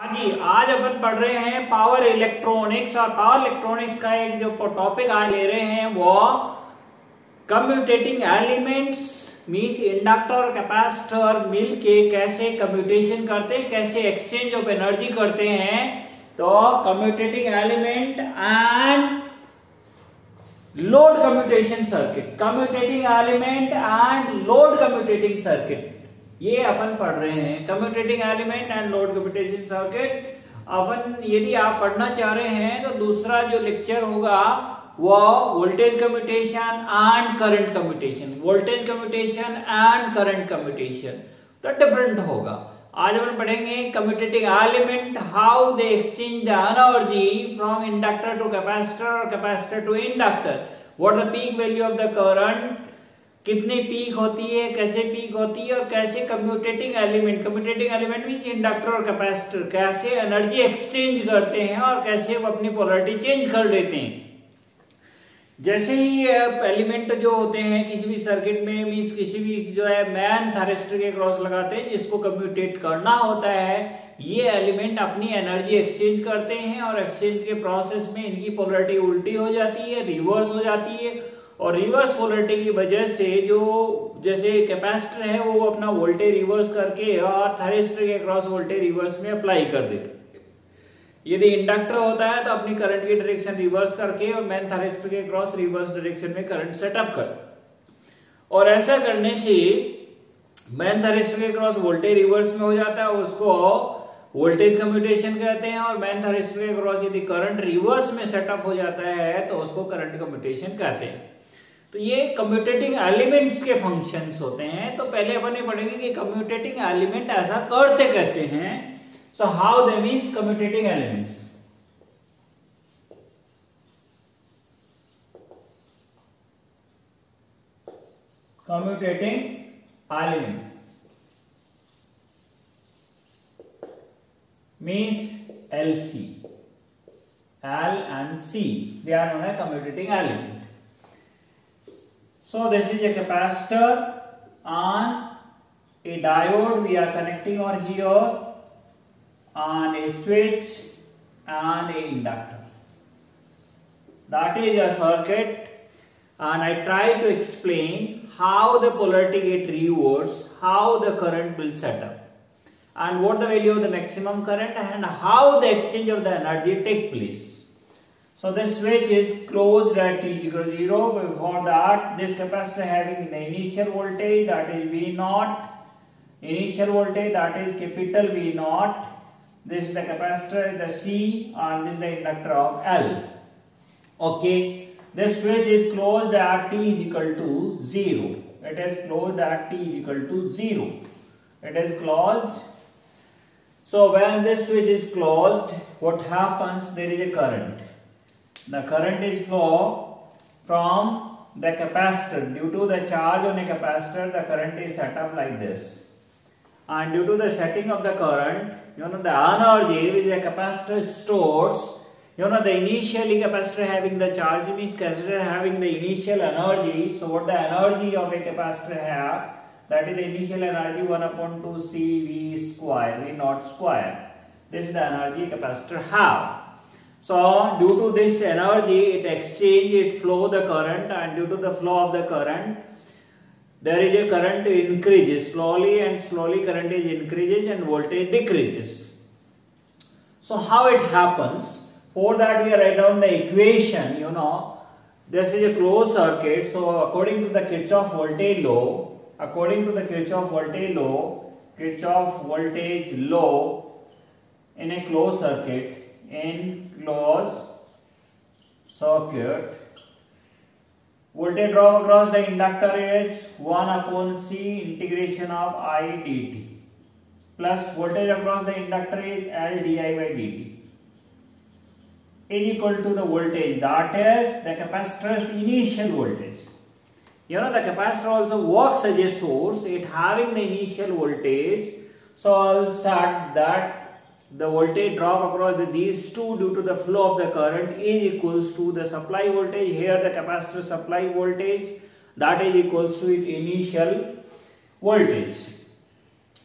हाँ जी, आज अपन पढ़ रहे हैं पावर इलेक्ट्रॉनिक्स। और पावर इलेक्ट्रॉनिक्स का एक जो टॉपिक आज ले रहे हैं वो कम्यूटेटिंग एलिमेंट्स मींस इंडक्टर और कैपेसिटर मिलके कैसे कम्यूटेशन करते हैं, कैसे एक्सचेंज ऑफ एनर्जी करते हैं। तो commutating element and load commutation circuit, commutating element and load commutating circuit, ये अपन पढ़ रहे हैं। Commutating element and load commutation circuit अपन यदि आप पढ़ना चाह रहे हैं तो दूसरा जो लेक्चर होगा वो voltage commutation and current commutation, voltage commutation and current commutation तो डिफरेंट होगा। आज अपन पढ़ेंगे commutating element, how they exchange the energy from inductor to capacitor और capacitor to inductor, what the peak value of the current, कितनी peak होती है, कैसे पीक होती है, और कैसे कम्यूटेटिंग एलिमेंट मींस इंडक्टर और कैपेसिटर कैसे एनर्जी एक्सचेंज करते हैं और कैसे वो अपनी पोलैरिटी चेंज कर लेते हैं। जैसे ही एलिमेंट जो होते हैं किसी भी सर्किट में मींस किसी भी जो है मैन थायरिस्टर के क्रॉस लगाते हैं जिसको कम्यूटेट करना होता है, ये एलिमेंट अपनी एनर्जी एक्सचेंज करते हैं और एक्सचेंज के प्रोसेस में इनकी पोलैरिटी उल्टी हो जाती है, रिवर्स हो जाती है। और रिवर्स पोलैरिटी की वजह से जो जैसे कैपेसिटर है वो अपना वोल्टेज रिवर्स करके और थायरिस्टर के क्रॉस वोल्टेज रिवर्स में अप्लाई कर देते। यदि इंडक्टर होता है तो अपनी करंट की डायरेक्शन रिवर्स करके और मैन थायरिस्टर के क्रॉस रिवर्स डायरेक्शन में करंट सेटअप कर, और ऐसा करने से मैन थायरिस्टर के क्रॉस वोल्टेज रिवर्स में हो जाता है, उसको वोल्टेज कम्यूटेशन कहते हैं। और मैन थायरिस्टर के क्रॉस यदि करंट रिवर्स में सेटअप हो जाता है तो उसको करंट कम्यूटेशन कहते हैं। तो ये कम्यूटेटिंग एलिमेंट्स के फंक्शंस होते हैं। तो पहले अपन ये पढ़ेंगे कि कम्यूटेटिंग एलिमेंट ऐसा करते कैसे हैं। So how they means commutating elements. Commutating element means LC, L and C, they are known as commutating element. So this is a capacitor and a diode we are connecting over here, on a switch and a inductor. That is a circuit, and I try to explain how the polarity get reversed, how the current will set up, and what the value of the maximum current and how the exchange of the energy take place. So this switch is closed at t equal to 0. Before that, this capacitor having the initial voltage that is V0, initial voltage that is capital V0. This is the capacitor, the C, and this is the inductor of L. Okay, this switch is closed at t is equal to 0. It is closed at t is equal to 0. It is closed. So when this switch is closed, what happens? There is a current. The current is flow from the capacitor. Due to the charge on a capacitor, the current is set up like this. And due to the setting of the current, the energy which the capacitor stores, the initially capacitor having the charge means capacitor having the initial energy. So what the energy of a capacitor have? That is the initial energy 1 upon 2 CV square, V naught square. This is the energy capacitor have. So due to this energy, it exchange, it flow the current, and due to the flow of the current, there is a current increases slowly, and slowly current is increases and voltage decreases. So how it happens? For that we write down the equation. This is a closed circuit. So according to the Kirchhoff voltage law. According to the Kirchhoff voltage law, in a closed circuit, voltage drop across the inductor is 1 upon C integration of I dt, plus voltage across the inductor is L di by dt, is equal to the voltage that is the capacitor's initial voltage. The capacitor also works as a source, it having the initial voltage. So I'll start that the voltage drop across these two due to the flow of the current is equals to the supply voltage. Here the capacitor supply voltage that is equals to its initial voltage.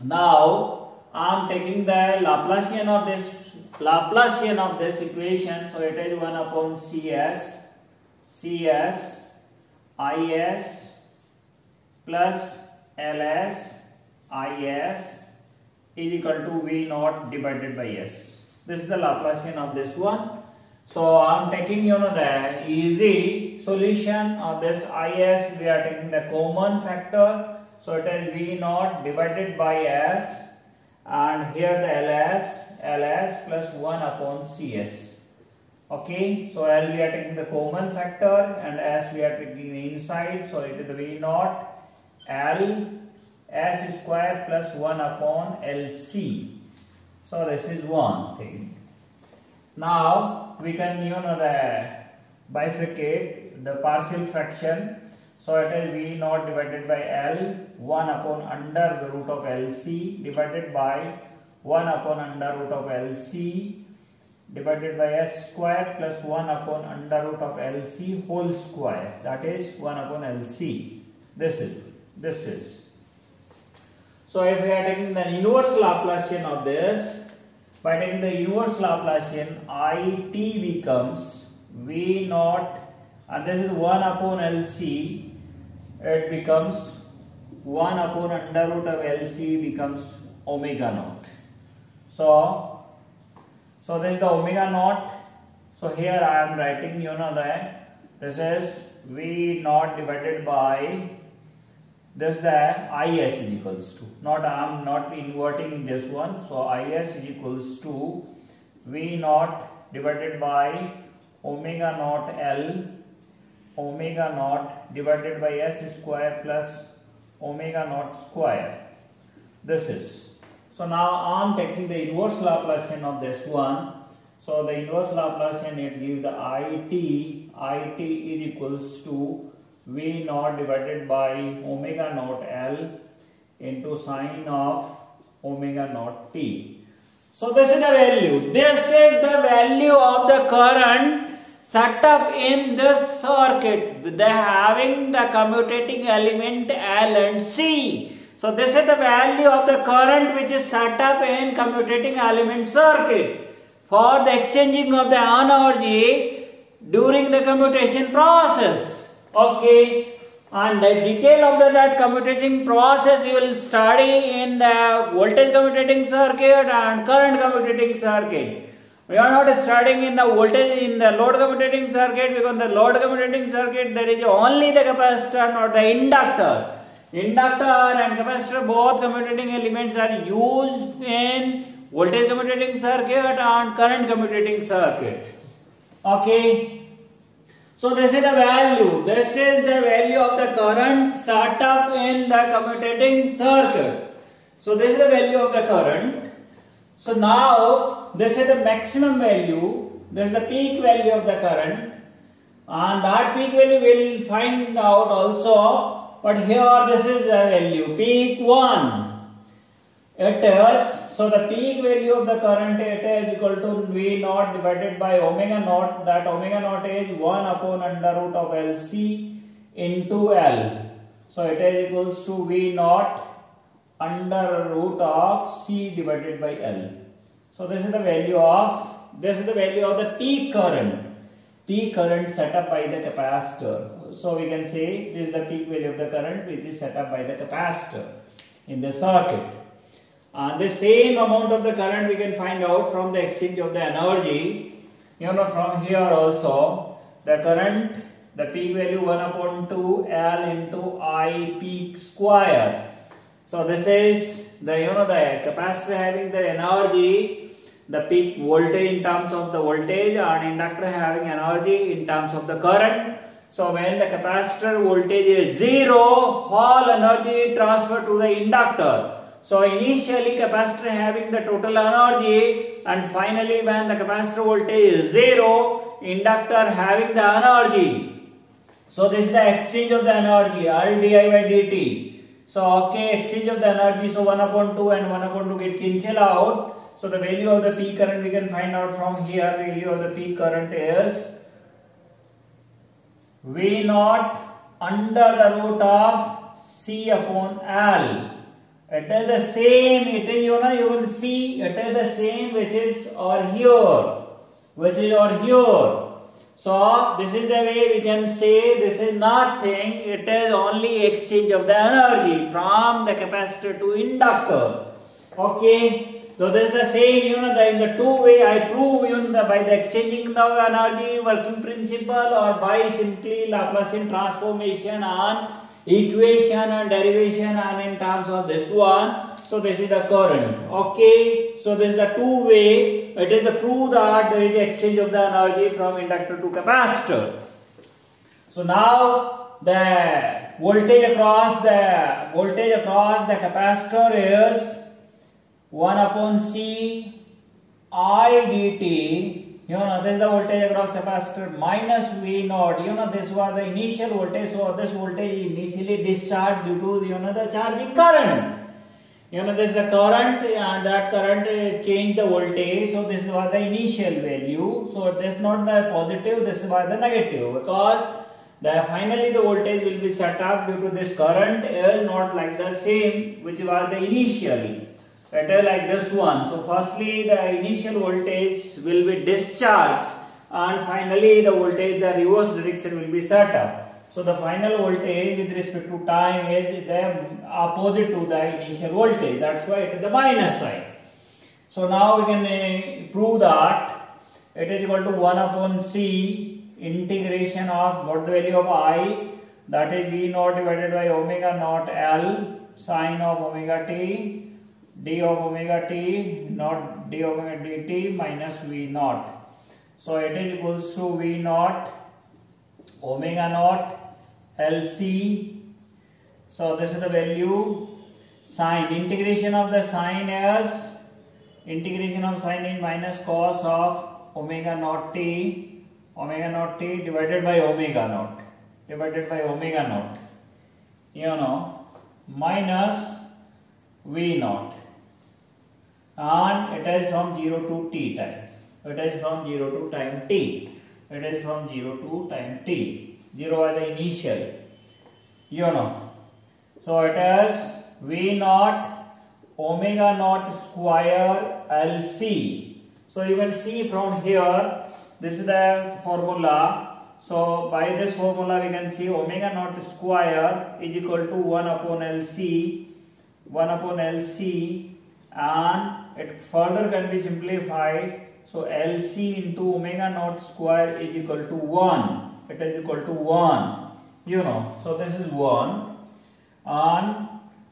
Now I am taking the Laplacian of this equation. So it is 1 upon Cs Is plus Ls Is is equal to V naught divided by S. This is the Laplacian of this one. So I am taking the easy solution of this Is. We are taking the common factor. So it is V naught divided by S, and here the Ls plus 1 upon Cs. Okay, so L we are taking the common factor and S we are taking the inside. So it is the V naught L S square plus 1 upon LC. So this is one thing. Now we can the bifurcate the partial fraction. So it is V naught divided by L 1 upon under the root of LC divided by 1 upon under root of LC divided by S square plus 1 upon under root of LC whole square, that is 1 upon LC. This is. So if we are taking the inverse Laplacian of this, by taking the inverse Laplacian, IT becomes V naught, and this is 1 upon LC, it becomes 1 upon under root of LC becomes omega naught. So this is the omega naught. So here I am writing that this is V naught divided by this the Is is equals to, I am not inverting this one. So Is is equals to V naught divided by omega naught L omega naught divided by S square plus omega naught square. This is. So now I am taking the inverse Laplacian of this one. So the inverse Laplacian, it gives the IT is equals to V naught divided by omega naught L into sine of omega naught T. So this is the value. This is the value of the current set up in this circuit. They having the commutating element L and C. So this is the value of the current which is set up in commutating element circuit for the exchanging of the energy during the commutation process. Okay, and the detail of that commutating process you will study in the voltage commutating circuit and current commutating circuit. We are not studying in the voltage in the load commutating circuit, because in the load commutating circuit there is only the capacitor, not the inductor. Inductor and capacitor, both commutating elements, are used in voltage commutating circuit and current commutating circuit. Okay. So this is the value. This is the value of the current set up in the commutating circuit. So this is the value of the current. So now this is the maximum value. This is the peak value of the current, and that peak value we will find out also. But here this is the value, peak 1. It is, so the peak value of the current, it is equal to V naught divided by omega naught. That omega naught is 1 upon under root of LC into L. So it is equals to V naught under root of C divided by L. So this is the value of the peak current. Peak current set up by the capacitor. So we can say this is the peak value of the current which is set up by the capacitor in the circuit. And the same amount of the current we can find out from the exchange of the energy. From here also the current, the peak value 1 upon 2 L into I peak square. So this is the the capacitor having the energy, the peak voltage in terms of the voltage, and inductor having energy in terms of the current. So when the capacitor voltage is 0, all energy transferred to the inductor. So initially capacitor having the total energy, and finally when the capacitor voltage is 0, inductor having the energy. So this is the exchange of the energy, L di by dt. So okay, exchange of the energy. So 1 upon 2 and 1 upon 2 get cancel out. So the value of the peak current we can find out from here. Value of the peak current is V naught under the root of C upon L. It is the same. It is, you will see it is the same which is over here, which is over here. So this is the way we can say this is nothing. It is only exchange of the energy from the capacitor to inductor. Okay. So this is the same, in the two way I prove, by the exchanging the energy working principle, or by simply Laplacian transformation on equation and derivation and in terms of this one. So this is the current. Okay. So this is the two way. It is the proof that there is exchange of the energy from inductor to capacitor. So now the voltage across the capacitor is 1 upon C I dt. This is the voltage across capacitor minus V naught. This was the initial voltage. So this voltage initially discharged due to the charging current. This is the current, and that current changed the voltage. So this was the initial value. So this is not the positive. This was the negative, because finally the voltage will be set up due to this current is not like the same which was the initially. It is like this one. So firstly the initial voltage will be discharged, and finally the voltage, the reverse direction will be set up. So the final voltage with respect to time is the opposite to the initial voltage. That's why it is the minus sign. So now we can prove that it is equal to 1 upon C integration of what the value of I, that is V naught divided by omega naught L sine of omega t d of omega t not d omega dt minus V naught. So it is equals to V naught omega naught LC. So this is the value. Sine, integration of the sine is minus cos of omega naught t divided by omega naught, minus V naught, and it is from 0 to t time. It is from 0 to time t. 0 is the initial, So it is V naught omega naught square LC. So you can see from here, this is the formula. So by this formula we can see omega naught square is equal to 1 upon LC, and it further can be simplified. So LC into omega naught square is equal to 1. It is equal to 1, So this is 1, and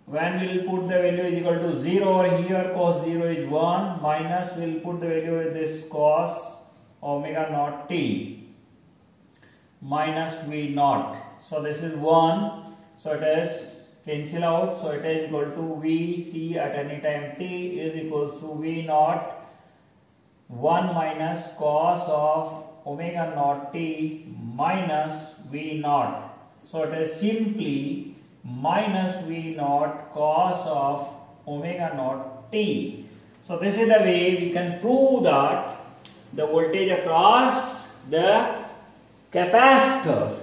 when we will put the value is equal to 0 over here, cos 0 is 1, minus we will put the value with this cos omega naught t minus V naught. So this is 1. So it is cancel out. So it is equal to V C at any time t is equals to V naught 1 minus cos of omega naught t minus V naught. So it is simply minus V naught cos of omega naught t. So this is the way we can prove that the voltage across the capacitor.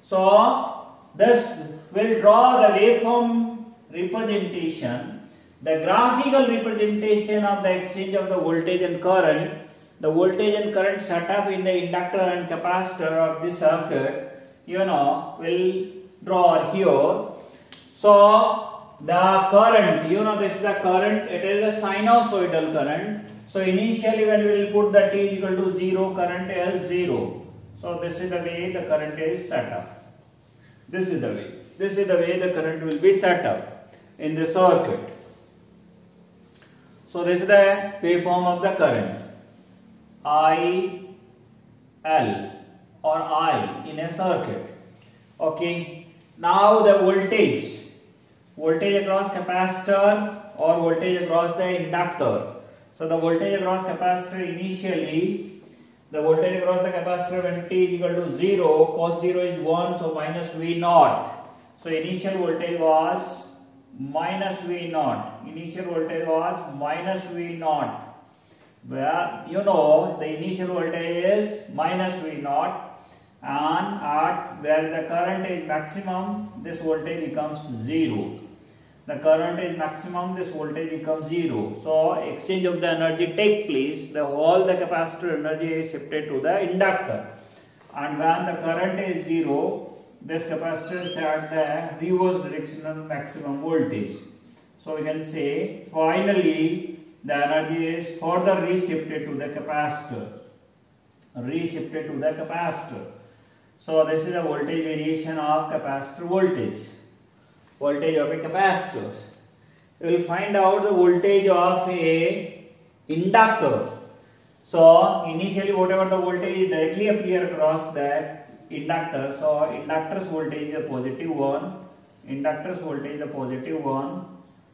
So this will draw the waveform representation, the graphical representation of the exchange of the voltage and current. The voltage and current set up in the inductor and capacitor of this circuit, will draw here. So the current, this is the current, it is a sinusoidal current. So initially when we will put the t is equal to 0, current is 0. So this is the way the current is set up. This is the way the current will be set up in the circuit. So this is the waveform of the current. I, L or I in a circuit. Okay. Now the voltage across capacitor or voltage across the inductor. So the voltage across capacitor initially, the voltage across the capacitor when t is equal to 0, cos 0 is 1, so minus V naught. So initial voltage was minus V naught. Where the initial voltage is minus V naught, and at where the current is maximum, this voltage becomes 0. the current is maximum, this voltage becomes 0. So exchange of the energy take place, all the capacitor energy is shifted to the inductor. And when the current is 0, this capacitor is at the reverse directional maximum voltage. So we can say finally the energy is further reshifted to the capacitor. So this is the voltage variation of capacitor voltage. Voltage of a capacitor. We will find out the voltage of a inductor. So initially whatever the voltage directly appear across that inductor. So inductor's voltage is a positive one.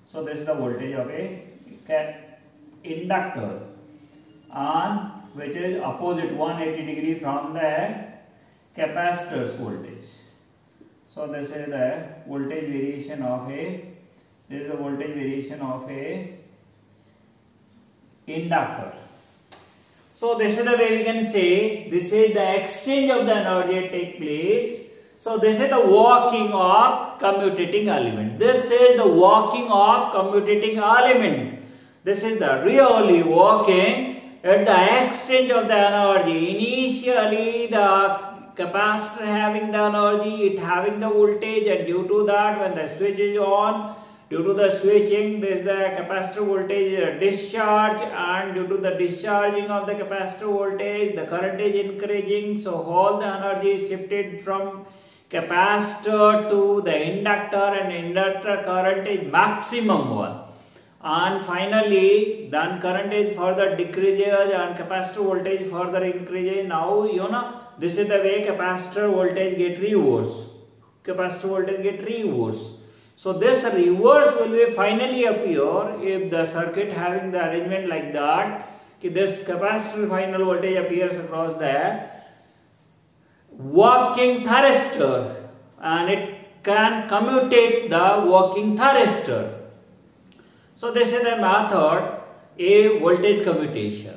So this is the voltage of a inductor, and which is opposite 180 degree from the capacitor's voltage. So this is the voltage variation of a inductor. So this is the way we can say this is the exchange of the energy take place. So this is the working of commutating element. This is the working of commutating element. This is the really working at the exchange of the energy. Initially the capacitor having the energy, it having the voltage, and due to that when the switch is on, due to the switching, this is the capacitor voltage discharge, and due to the discharging of the capacitor voltage, the current is increasing. So all the energy is shifted from capacitor to the inductor, and inductor current is maximum one. And finally then current is further decreases and capacitor voltage further increases. Now this is the way capacitor voltage get reversed. So this reverse will be finally appear if the circuit having the arrangement like that. This capacitor final voltage appears across the working thyristor, and it can commutate the working thyristor. So this is the method a voltage commutation.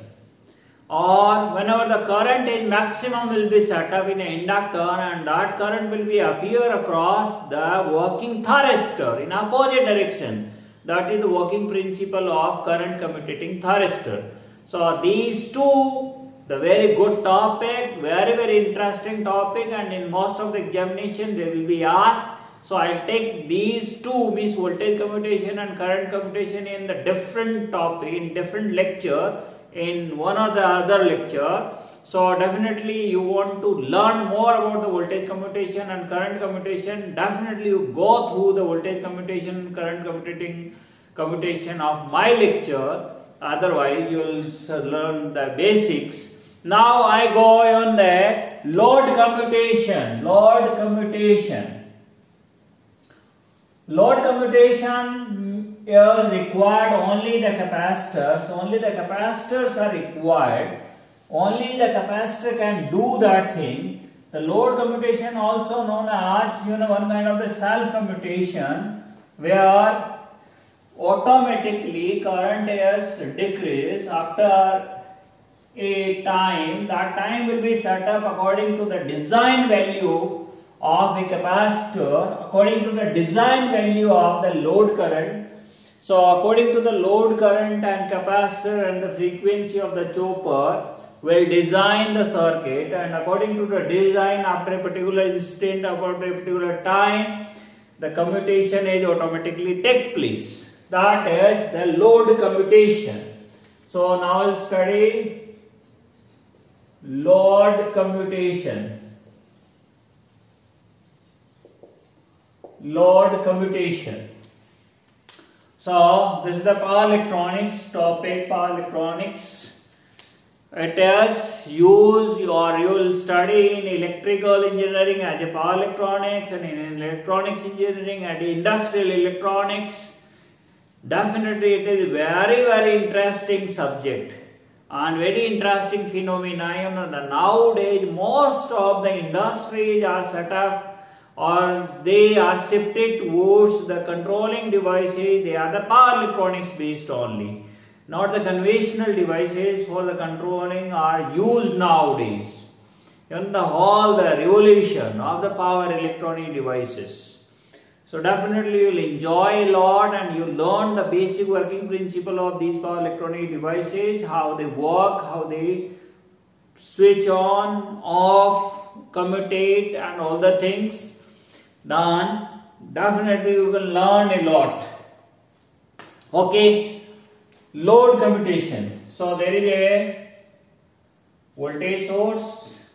Or whenever the current is maximum will be set up in an inductor, and that current will be appear across the working thyristor in opposite direction. That is the working principle of current commutating thyristor. So these two, the very good topic, very interesting topic, and in most of the examination they will be asked. So I will take these two, means voltage commutation and current commutation, in the different topic, in different lecture, in one or the other lecture. So definitely you want to learn more about the voltage commutation and current commutation. Definitely you go through the voltage commutation and current commutation of my lecture. Otherwise you will learn the basics. Now I go on the load commutation. Load commutation is required only the capacitors. Only the capacitors are required. Only the capacitor can do that thing. The load commutation, also known as one kind of the self commutation, where automatically current is decreased after a time. That time will be set up according to the design value of a capacitor, according to the design value of the load current. So according to the load current and capacitor and the frequency of the chopper, will design the circuit, and according to the design, after a particular instant, after a particular time, the commutation is automatically take place. That is the load commutation. So now we'll study load commutation. So this is the power electronics topic. Power electronics. It is used, or you will study in electrical engineering as a power electronics, and in electronics engineering as industrial electronics. Definitely it is very interesting subject and very interesting phenomenon. Nowadays most of the industries are set up, or they are shifted towards the controlling devices. They are the power electronics based only. Not the conventional devices for the controlling are used nowadays. In the whole the revolution of the power electronic devices. So definitely you will enjoy a lot and you learn the basic working principle of these power electronic devices, how they work, how they switch on, off, commutate and all the things. Then definitely you will learn a lot. Okay, load commutation. So there is a voltage source.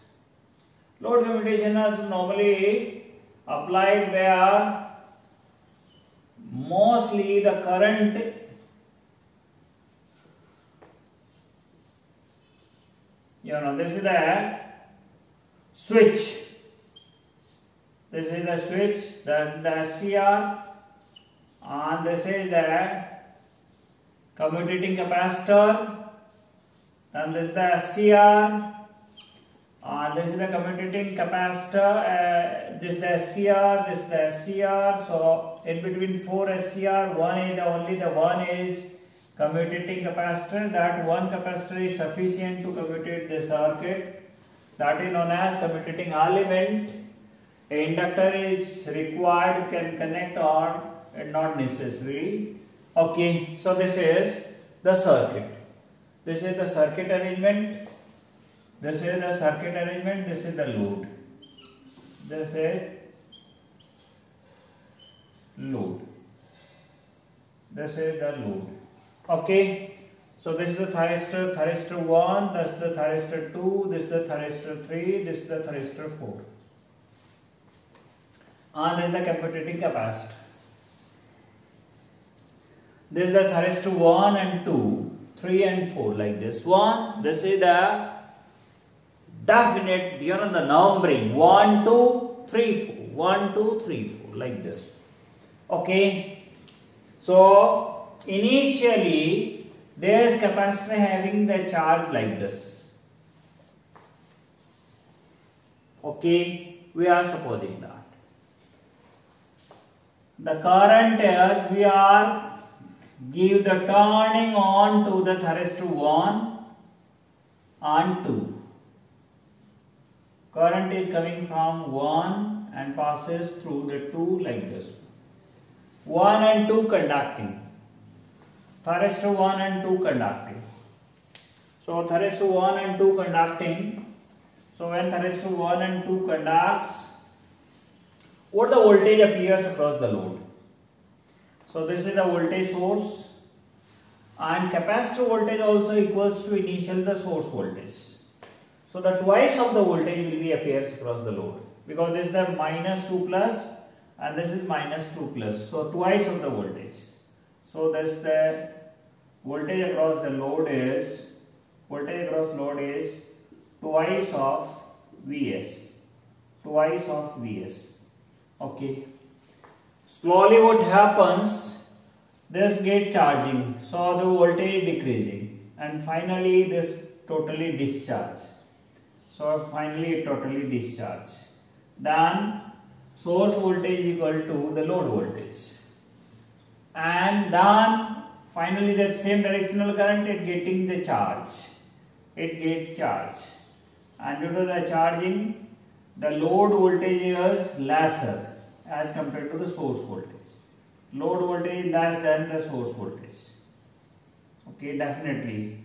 Load commutation is normally applied where mostly the current this is the switch. This is the switch, the SCR, and this is the commutating capacitor, and this is the SCR, and this is the commutating capacitor, this is the SCR, this is the SCR. So in between 4 SCR, one is one is commutating capacitor. That one capacitor is sufficient to commutate the circuit. That is known as commutating element. An inductor is required, can connect or not necessary. Okay, so this is the circuit. This is the circuit arrangement. This is the circuit arrangement. This is the load. This is load. This is the load. Okay, so this is the thyristor 1, this is the thyristor 2, this is the thyristor 3, this is the thyristor 4, and this is the commutating capacitor. This is the thyristor 1 and 2, 3 and 4 like this. This is the definite, the numbering 1, 2, 3, 4, 1, 2, 3, 4 like this. Okay, so initially there is capacitor having the charge like this. Okay, we are supposing that the current is, we are give the turning on to the thyristor 1 and 2. Current is coming from 1 and passes through the 2 like this. 1 and 2 conducting. Thyristor 1 and 2 conducting. So thyristor 1 and 2 conducting. So when thyristor 1 and 2 conducts, what the voltage appears across the load? So this is the voltage source, and capacitor voltage also equals to initial the source voltage. So the twice of the voltage will be appears across the load, because this is the minus 2 plus and this is minus 2 plus. So twice of the voltage. So that's the voltage across the load is, twice of Vs. Twice of Vs. Okay. Slowly what happens, this get charging, so the voltage decreasing, and finally this totally discharge. So finally it totally discharge. Then source voltage equal to the load voltage, and then finally that same directional current it getting the charge. It get charge, and due to the charging, the load voltage is lesser as compared to the source voltage. Load voltage is less than the source voltage. Okay, definitely.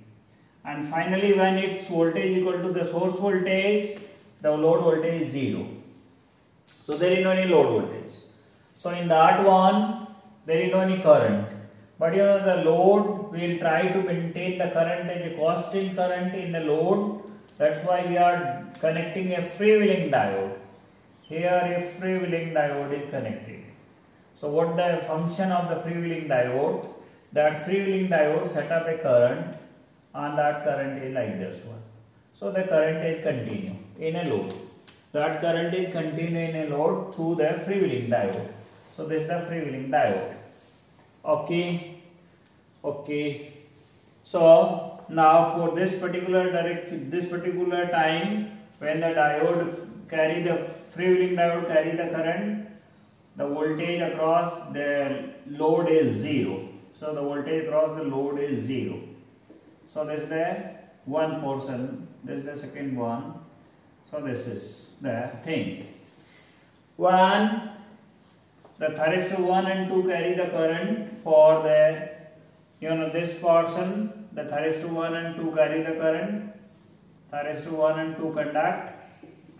And finally, when its voltage equal to the source voltage, the load voltage is 0. So there is no any load voltage. So in that one, there is no any current. But the load will try to maintain the current as a constant current in the load. That's why we are connecting a freewheeling diode. Here a freewheeling diode is connected. So what the function of the freewheeling diode? That freewheeling diode set up a current, and that current is like this one. So the current is continue in a load. That current is continue in a load through the freewheeling diode. So this is the freewheeling diode. Okay. Okay. So now for this particular time, when the diode carry the freewheeling diode carry the current, the voltage across the load is 0. So the voltage across the load is 0. So this is the one portion, this is the second one. So this is the thing. When the thyristor 1 and 2 carry the current for the, this portion, the thyristor 1 and 2 carry the current, thyristor 1 and 2 conduct.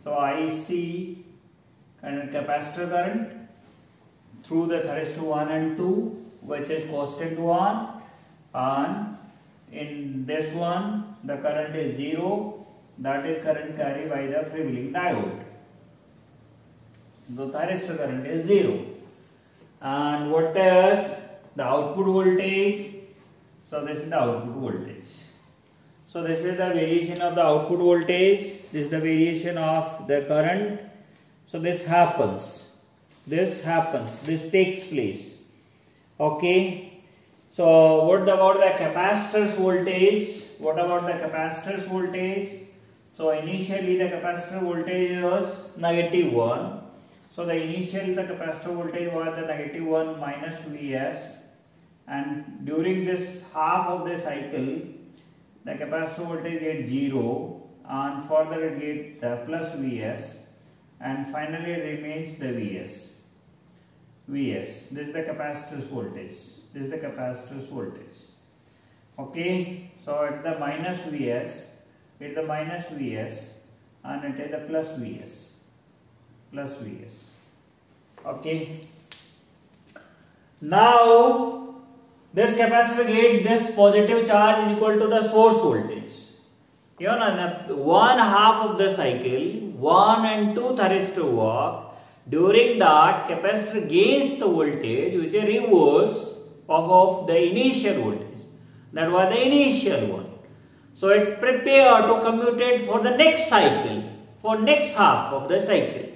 So IC and capacitor current through the thyristor 1 and 2, which is constant 1, and in this one the current is 0, that is current carried by the freewheeling diode. The thyristor current is 0. And what is the output voltage? So this is the output voltage. So this is the variation of the output voltage, this is the variation of the current. So this happens, this takes place. Okay. So what about the capacitor's voltage? What about the capacitor's voltage? So initially the capacitor voltage was -1. So the capacitor voltage was the -1 minus Vs, and during this half of the cycle the capacitor voltage gets 0, and further it gets the plus Vs, and finally it remains the Vs. This is the capacitor's voltage. This is the capacitor's voltage. Okay, so at the minus Vs, and it is the plus Vs. Okay. Now this capacitor gets this positive charge is equal to the source voltage. One half of the cycle, 1 and 2 thyristor work. During that, capacitor gains the voltage which is reverse of the initial voltage. That was the initial one. So it prepared to commute for the next cycle, for next half of the cycle.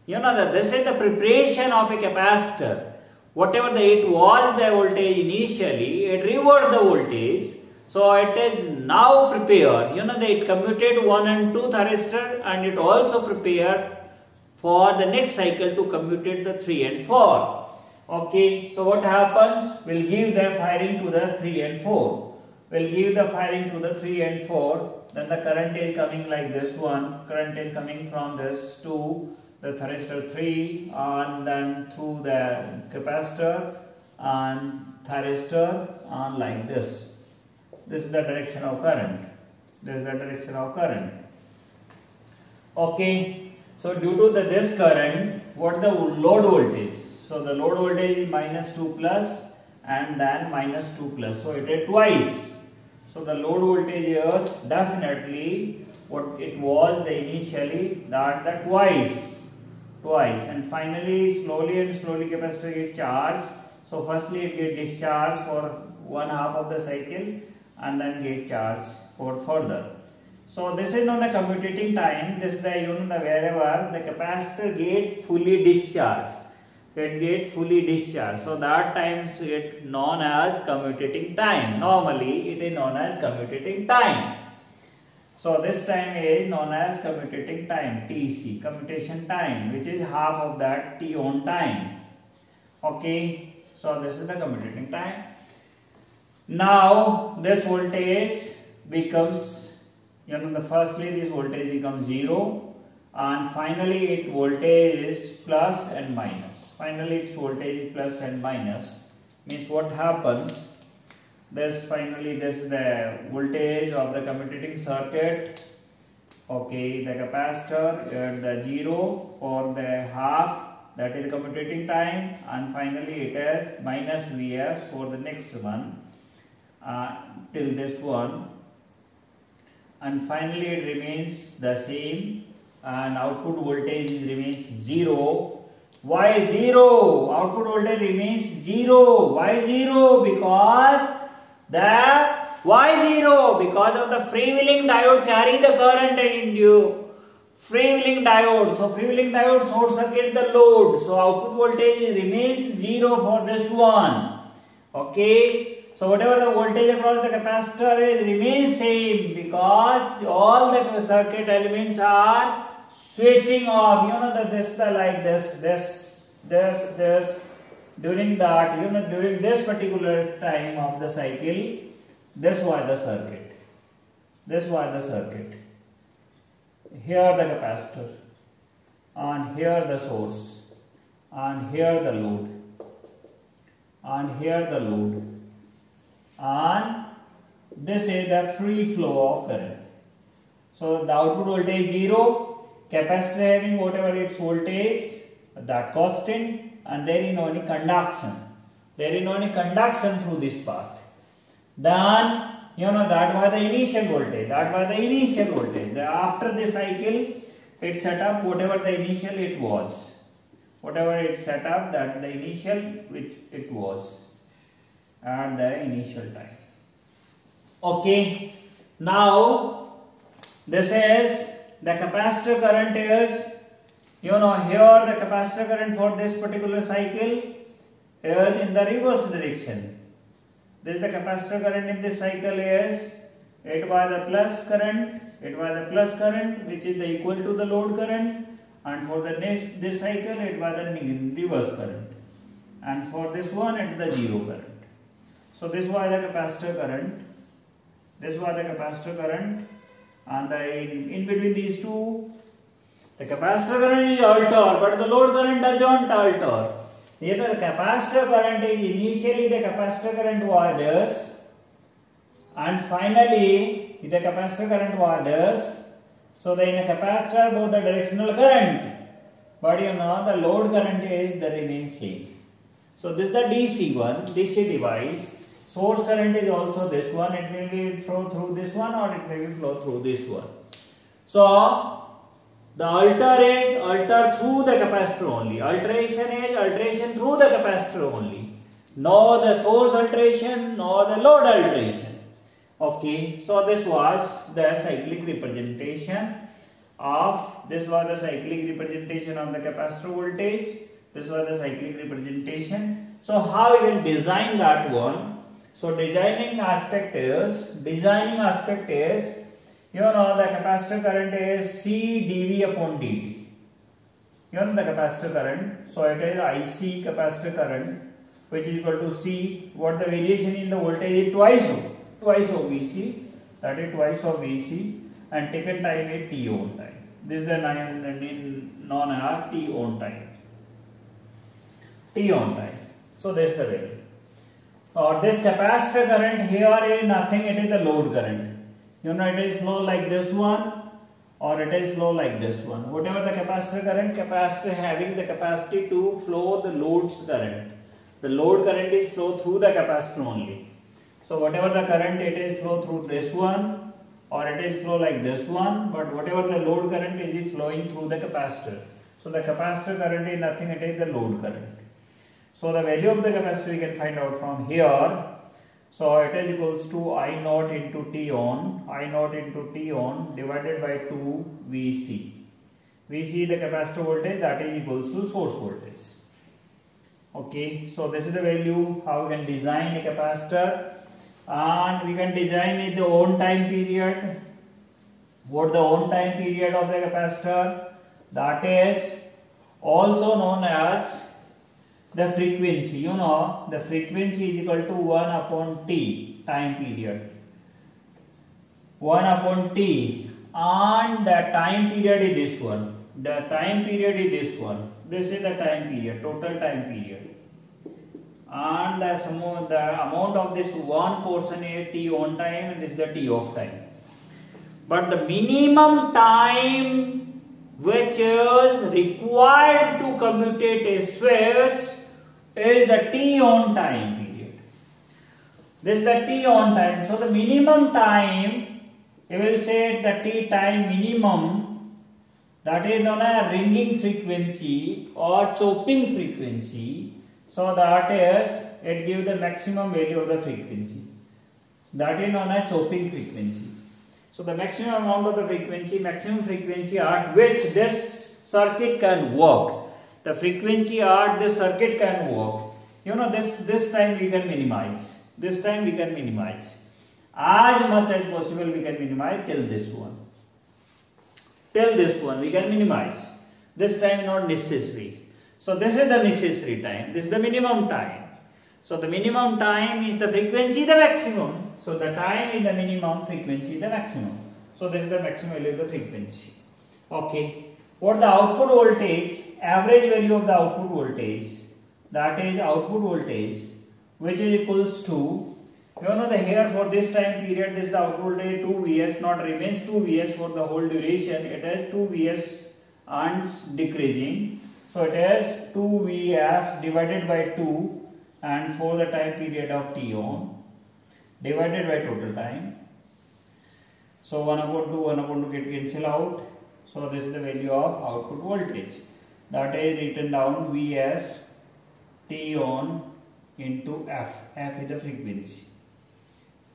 That this is the preparation of a capacitor. Whatever it was the voltage initially, it reversed the voltage. So it is now prepared. It commuted 1 and 2 thyristor, and it also prepared for the next cycle to commute the 3 and 4. Okay, so what happens? We'll give the firing to the 3 and 4. We'll give the firing to the 3 and 4. Then the current is coming like this one. Current is coming from this to the thyristor 3, and then through the capacitor and thyristor, and like this. This is the direction of current. Okay. So due to this current, what the load voltage? So the load voltage is -2 plus and then -2 plus. So it is twice. So the load voltage is definitely what it was the initially, that the twice, and finally slowly capacitor gets charged. So firstly it gets discharged for one half of the cycle, and then get charged for further. So this is known as commutating time. This is the wherever the capacitor get fully discharged. So that time is known as commutating time. Normally it is known as commutating time. So this time is known as commutating time, TC, commutation time, which is half of that T on time. Okay, so this is the commutating time. Now this voltage becomes, firstly this voltage becomes 0, and finally its voltage is plus and minus. Means what happens? This is the voltage of the commutating circuit. Okay, the capacitor at the 0 for the half, that is commutating time, and finally it is minus Vs for the next one. Till this one, and finally it remains the same, and output voltage remains 0. Why 0? Output voltage remains 0. Why 0? Because of the freewheeling diode carry the current into freewheeling diode. So freewheeling diode short circuit the load. So output voltage remains 0 for this one. Okay. So whatever the voltage across the capacitor is remains same, because all the circuit elements are switching off. This during that, during this particular time of the cycle, this was the circuit. Here the capacitor, and here the source. and here the load, and here the load, and this is the free flow of current. So the output voltage 0, capacitor having whatever its voltage, that constant, and there is only conduction. There is only conduction through this path. Then that was the initial voltage. That was the initial voltage. After this cycle, it set up whatever the initial it was. Whatever it set up, that the initial which it was at the initial time. Okay. Now this is the capacitor current is, here the capacitor current for this particular cycle is in the reverse direction. This is the capacitor current in this cycle is, it was the plus current, which is the equal to the load current, and for the next this cycle it was the reverse current, and for this one it is the zero current. So this was the capacitor current, and in between these two, the capacitor current is altered, but the load current does not alter. Here the capacitor current is initially the capacitor current was this, and finally the capacitor current was this. So in a capacitor both the directional current, but the load current is the remains same. So this is the DC one, DC device. Source current is also this one. It may be flow through this one, or it may be flow through this one. So the alter is alter through the capacitor only. Alteration is alteration through the capacitor only. No the source alteration, nor the load alteration. Okay, so this was the cyclic representation of the capacitor voltage. This was the cyclic representation. So how we will design that one? So designing aspect is, the capacitor current is C dV upon dt. The capacitor current. So it is IC capacitor current, which is equal to C. What the variation in the voltage is twice of Vc. That is twice of Vc, and taken time is T ohm time. This is the known as T ohm time. So this is the value. This capacitor current here is nothing. It is the load current. It is flow like this one, or it is flow like this one. Whatever the capacitor current, capacitor having the capacity to flow the load's current. The load current is flow through the capacitor only. So whatever the current, it is flow through this one, or it is flow like this one. But whatever the load current is flowing through the capacitor. So the capacitor current is nothing. It is the load current. So the value of the capacitor we can find out from here. So it is equals to I naught into T on divided by 2 Vc. Vc the capacitor voltage, that is equals to source voltage. Okay, so this is the value how we can design a capacitor, and we can design it the on time period. What the on time period of the capacitor? That is also known as the frequency. The frequency is equal to 1 upon T, time period. 1 upon T, and the time period is this one. The time period is this one. This is the time period, total time period. And the amount of this one portion is T on time, and this is the T off time. But the minimum time which is required to commutate a switch is the T on time period. This is the T on time. So the minimum time, you will say the T time minimum, that is known as ringing frequency or chopping frequency. So that is, it gives the maximum value of the frequency. That is known as chopping frequency. So the maximum amount of the frequency, maximum frequency at which this circuit can work. The frequency at this circuit can work. This time we can minimize. This time we can minimize. As much as possible we can minimize till this one. Till this one we can minimize. This time not necessary. So this is the necessary time. This is the minimum time. So the minimum time is the frequency the maximum. So the time is the minimum, frequency the maximum. So this is the maximum value of the frequency. Okay. what the output voltage, average value of the output voltage, that is output voltage, which is equals to, you know, the here for this time period, this is the output voltage 2 Vs, not remains 2 Vs for the whole duration. It is 2 Vs and decreasing. So it is 2 Vs divided by 2, and for the time period of t on divided by total time. So 1 upon 2, 1 upon 2 get cancel out. So this is the value of output voltage, that is written down Vs t on into f. F is the frequency.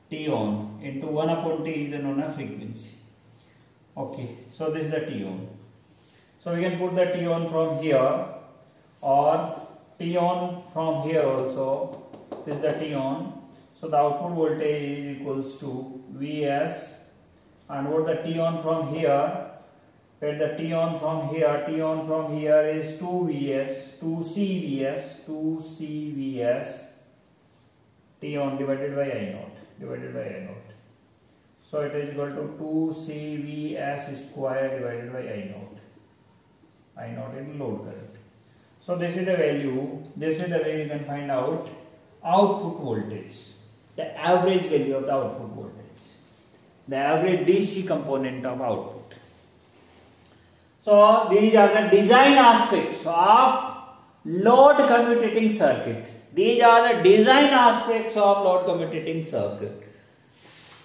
T on into 1 upon t is the known as frequency. Okay, so this is the t on. So we can put the t on from here, or t on from here also. This is the t on. So the output voltage is equals to Vs, and what the t on from here, at the t on from here is 2 Vs, 2 CVs, t on divided by I naught. So it is equal to 2 CVs square divided by I naught. I naught is load current. So this is the value, this is the way you can find out output voltage, the average value of the output voltage, the average DC component of output. So these are the design aspects of load commutating circuit. These are the design aspects of load commutating circuit.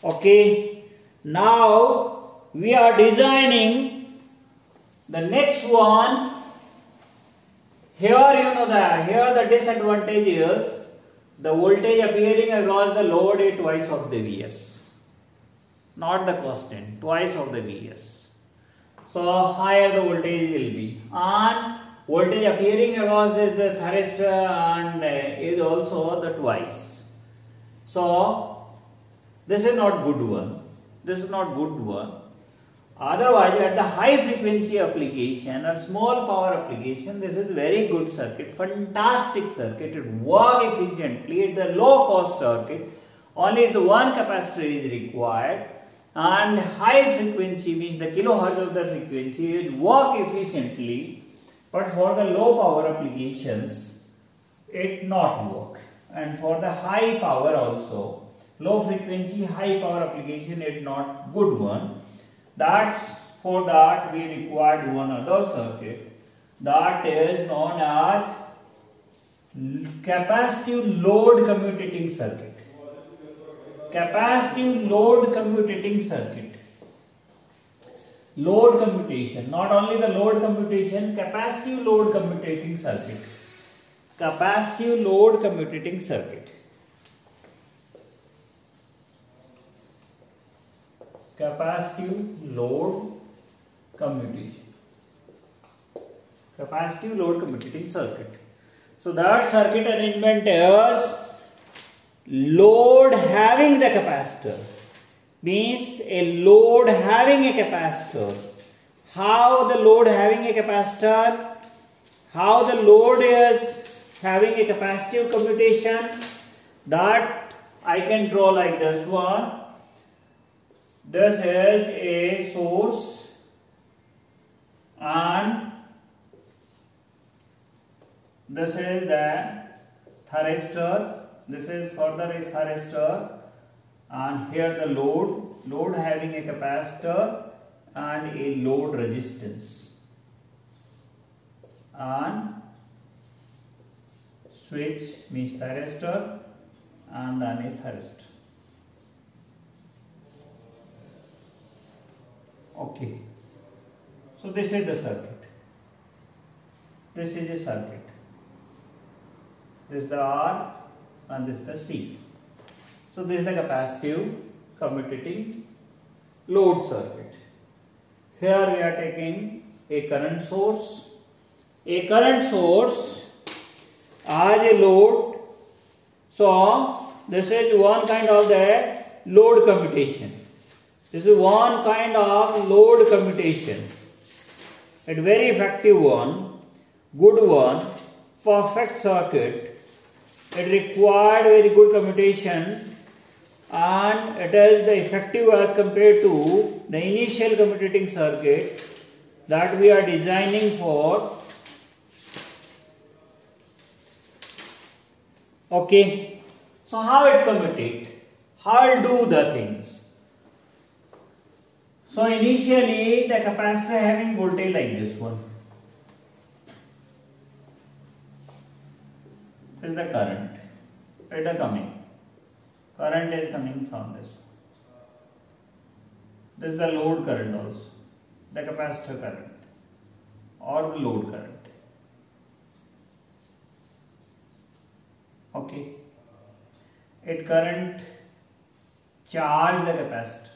Okay, now we are designing the next one. Here you know that here the disadvantage is the voltage appearing across the load is twice of the Vs, not the constant, twice of the Vs. So higher the voltage will be, and voltage appearing across the thyristor and is also the twice. So this is not good one. This is not good one. Otherwise, at the high frequency application or small power application, this is very good circuit, fantastic circuit. It works efficiently. It's the low cost circuit. Only the one capacitor is required. And high frequency means the kilohertz of the frequency is work efficiently, but for the low power applications it not work, and for the high power also, low frequency high power application is not good one. That's for that we required one other circuit, that is known as capacitive load commutating circuit. Capacitive load commutating circuit. Load commutation, not only the load commutation, capacitive load commutating circuit. Capacitive load commutating circuit. Capacitive load commutation. Capacitive load commutating circuit. So that circuit arrangement is load having the capacitor, means a load having a capacitor. How the load having a capacitor? How the load is having a capacitive commutation? That I can draw like this one. This is a source and this is the thyristor. This is further is thyristor, and here the load having a capacitor and a load resistance, and switch means thyristor and then a thyristor. Okay, so this is the circuit. This is a circuit. This is the R and this is the C. So this is the capacitive commutating load circuit. Here we are taking a current source. A current source as a load. So this is one kind of the load commutation. This is one kind of load commutation. A very effective one, good one, perfect circuit. It required very good commutation, and it is the effective as compared to the initial commutating circuit. that we are designing for. Okay, so how it commutate? How it do the things? So initially the capacitor having voltage like this one. This is the current. It is coming. Current is coming from this. This is the load current also. The capacitor current or the load current. Okay. It current charge the capacitor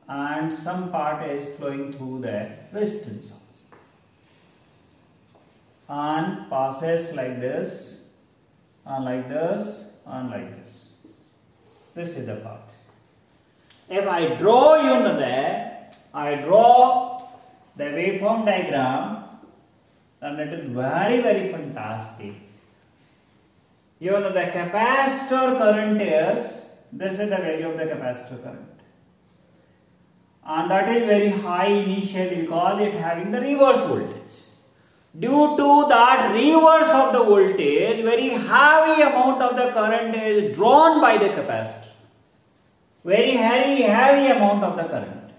and some part is flowing through the resistance also. And passes like this and like this and like this. This is the path. If I draw there, I draw the waveform diagram, and it is very, very fantastic. The capacitor current is, this is the value of the capacitor current. And that is very high initially because it having the reverse voltage. Due to that reverse of the voltage, very heavy amount of the current is drawn by the capacitor. Very heavy amount of the current.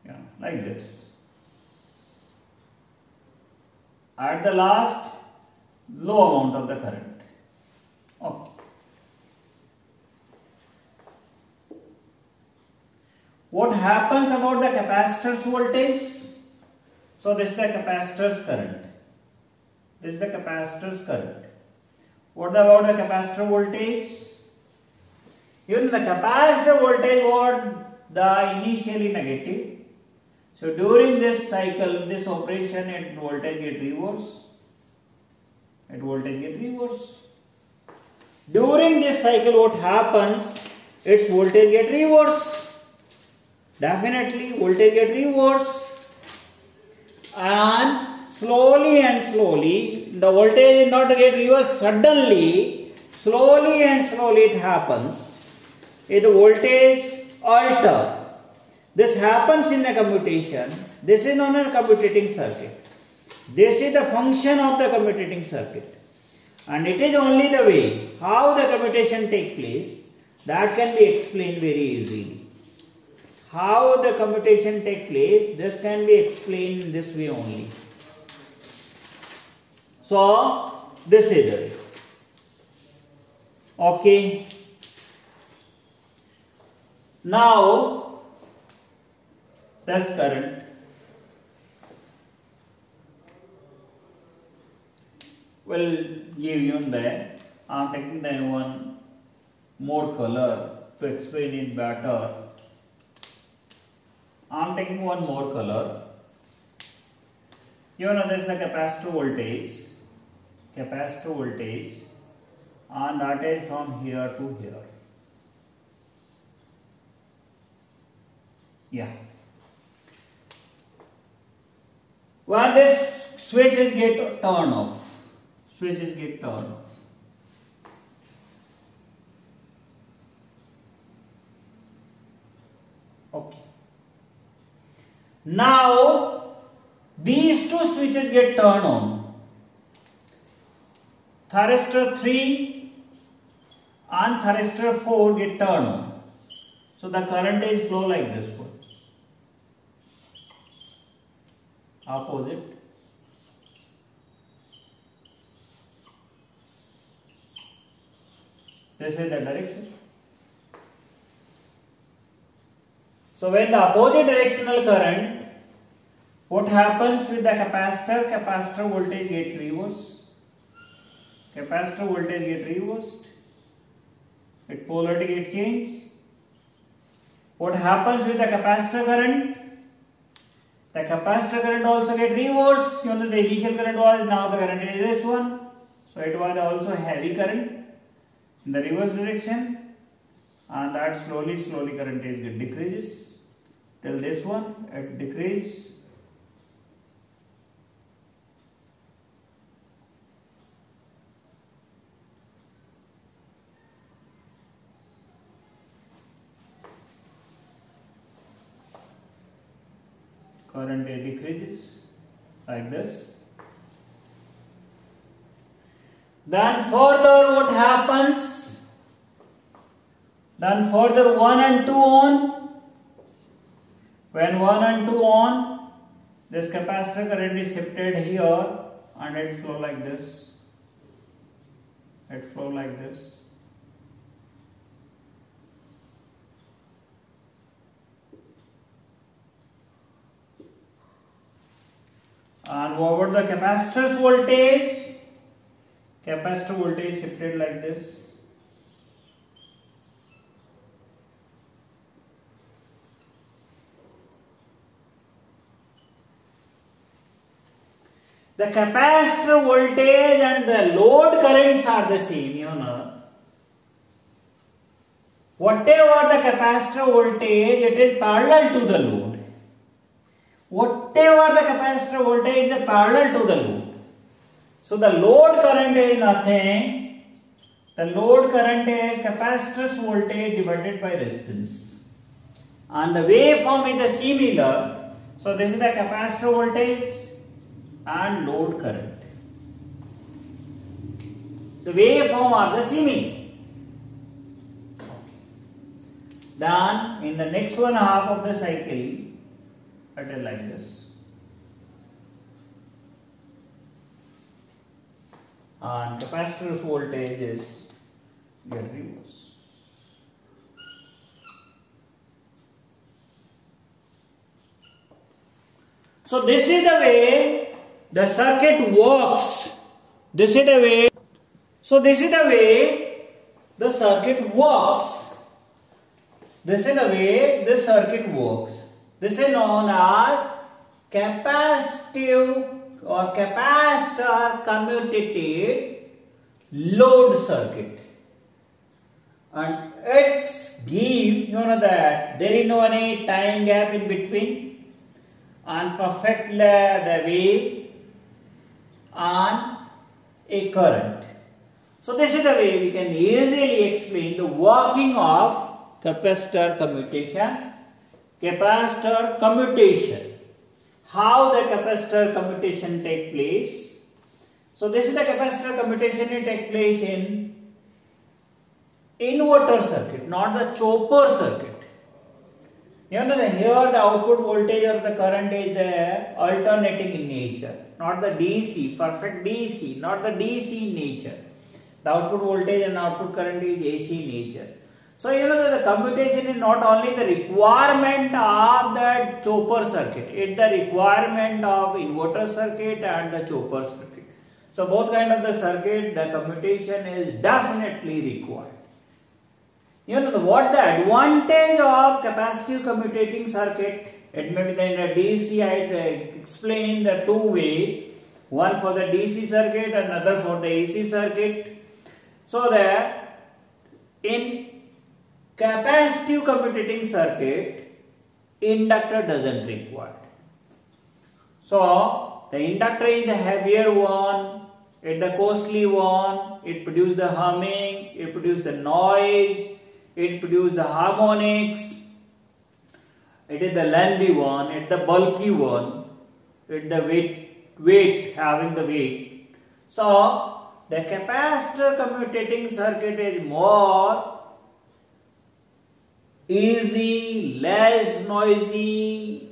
Yeah, like this. At the last, low amount of the current. Okay. What happens about the capacitor's voltage? So this is the capacitor's current. This is the capacitor's current. What about the capacitor voltage? Even the capacitor voltage was the initially negative. So during this cycle, this operation, its voltage get reverse. Its voltage get reverse. During this cycle, what happens? Its voltage get reverse. Definitely, voltage get reverse. And slowly, the voltage is not get reverse suddenly. Slowly it happens. The voltage alter. This happens in the commutation. This is known as commutating circuit. This is the function of the commutating circuit. And it is only the way how the commutation take place that can be explained very easily. How the commutation take place, this can be explained in this way only. So, this is the way. Okay. Now, this current will give you there. I am taking the one more color to explain it better. I am taking one more color. You know this is the capacitor voltage, and that is from here to here. Yeah. When this switches get turned off, Okay. Now these two switches get turned on. Thyristor 3 and thyristor 4 get turned on. So the current is flow like this one. Opposite. This is the direction. So when the opposite directional current, what happens with the capacitor? Capacitor voltage get reversed. Capacitor voltage get reversed. Its polarity get changed. What happens with the capacitor current? The capacitor current also get reversed. You know the initial current was, now the current is this one. So it was also heavy current in the reverse direction, and that slowly current is decreases till this one it decreases. current decreases like this. Then further what happens? Then further 1 and 2 on. When 1 and 2 on, this capacitor current is shifted here and it flow like this. It flow like this. And what the capacitor's voltage? Capacitor voltage shifted like this. The capacitor voltage and the load currents are the same, you know. Whatever the capacitor voltage, it is parallel to the load. Whatever the capacitor voltage is parallel to the load. So the load current is nothing. The load current is capacitor's voltage divided by resistance. And the waveform is the similar. So this is the capacitor voltage and load current. The waveform are the similar. Then in the next 1/2 of the cycle, it is like this. And capacitor's voltage is get reversed. So this is the way the circuit works. This is the way. So this is the way the circuit works. This is the way the circuit works. This is known as capacitive or capacitor commutated load circuit. And it's give, you know, that there is no any time gap in between, and perfect the wave and a current. So this is the way we can easily explain the working of capacitor commutation. Capacitor commutation. How the capacitor commutation take place? So this is the capacitor commutation. It take place in inverter circuit, not the chopper circuit. You know, here the output voltage or the current is alternating in nature, not the DC, perfect DC, not the DC in nature. The output voltage and output current is AC in nature. So you know that the commutation is not only the requirement of the chopper circuit, it's the requirement of inverter circuit and the chopper circuit. So both kind of the circuit, the commutation is definitely required. You know what the advantage of capacitive commutating circuit? It may be in a DC. I explained the two way, one for the DC circuit, another for the AC circuit. So that in capacitive commutating circuit, inductor doesn't require. So the inductor is the heavier one, it's the costly one, it produces the humming, it produces the noise, it produces the harmonics, it is the lengthy one, it's the bulky one, it's the weight, having the weight. So the capacitor commutating circuit is more easy, less noisy,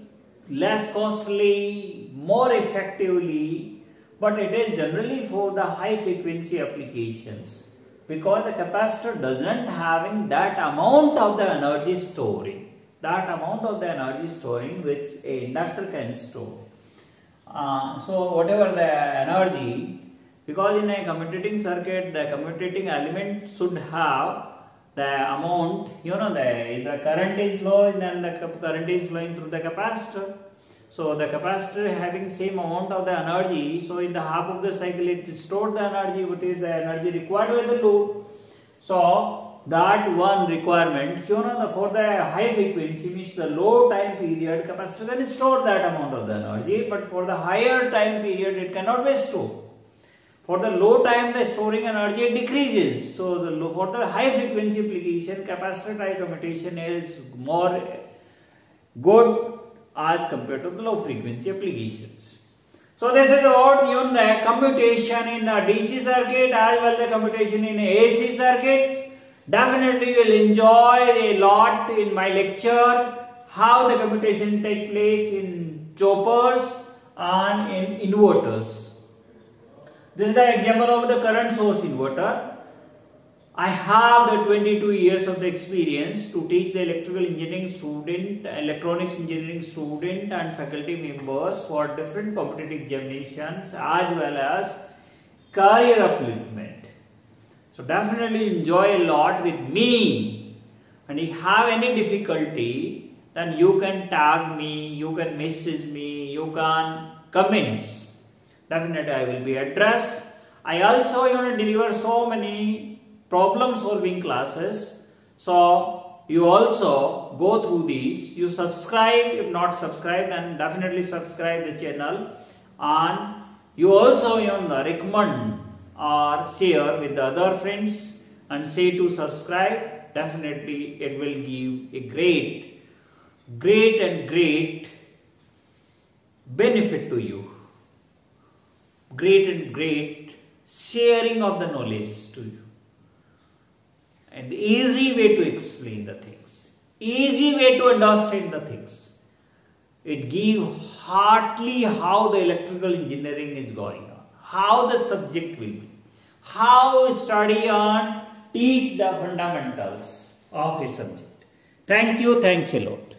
less costly, more effectively, but it is generally for the high frequency applications, because the capacitor doesn't having that amount of the energy storing, which a inductor can store. So whatever the energy, because in a commutating circuit, the commutating element should have the amount, you know, the current is low, then the current is flowing through the capacitor. So the capacitor having same amount of the energy, so in the half of the cycle it stored the energy, what is the energy required by the load. So that one requirement, you know, for the high frequency, means the low time period, capacitor can store that amount of the energy, but for the higher time period it cannot be stored. For the low time, the storing energy decreases. So for the high frequency application, capacitor type commutation is more good as compared to the low frequency applications. So this is about the commutation in the DC circuit as well as the commutation in AC circuit. Definitely you will enjoy a lot in my lecture how the commutation take place in choppers and in inverters. This is the example of the current source inverter. I have the 22 years of the experience to teach the electrical engineering student, electronics engineering student and faculty members for different competitive examinations as well as career upliftment. So definitely enjoy a lot with me, and if you have any difficulty then you can tag me, you can message me, you can comment. Definitely I will be addressed. I also deliver so many problem solving classes, so you also go through these. You subscribe, if not subscribed, then definitely subscribe the channel, and you also recommend or share with the other friends and say to subscribe. Definitely it will give a great benefit to you, great sharing of the knowledge to you, and easy way to explain the things, easy way to understand the things. It gives hardly how the electrical engineering is going on, how the subject will be, how study and teach the fundamentals of a subject. Thank you, thanks a lot.